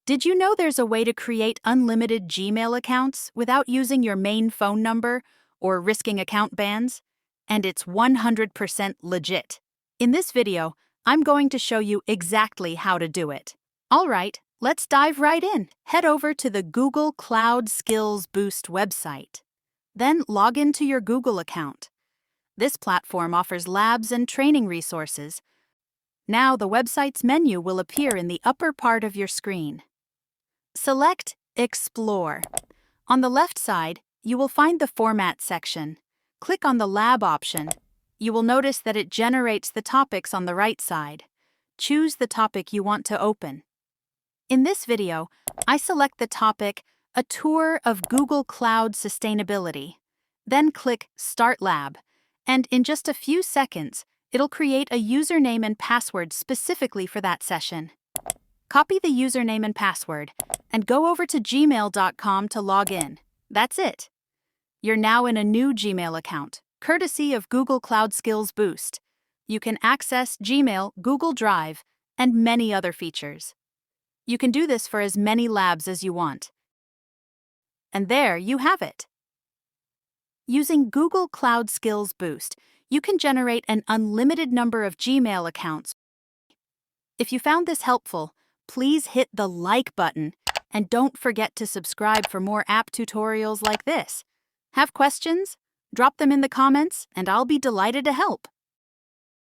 Did you know there's a way to create unlimited Gmail accounts without using your main phone number or risking account bans? And it's 100% legit. In this video, I'm going to show you exactly how to do it. All right, let's dive right in. Head over to the Google Cloud Skills Boost website. Then log into your Google account. This platform offers labs and training resources. Now the website's menu will appear in the upper part of your screen. Select Explore. On the left side, you will find the Format section. Click on the Lab option. You will notice that it generates the topics on the right side. Choose the topic you want to open. In this video, I select the topic, A Tour of Google Cloud Sustainability. Then click Start Lab, and in just a few seconds, it'll create a username and password specifically for that session. Copy the username and password, and go over to gmail.com to log in. That's it. You're now in a new Gmail account, courtesy of Google Cloud Skills Boost. You can access Gmail, Google Drive, and many other features. You can do this for as many labs as you want. And there you have it. Using Google Cloud Skills Boost, you can generate an unlimited number of Gmail accounts. If you found this helpful, please hit the like button and don't forget to subscribe for more app tutorials like this. Have questions? Drop them in the comments and I'll be delighted to help.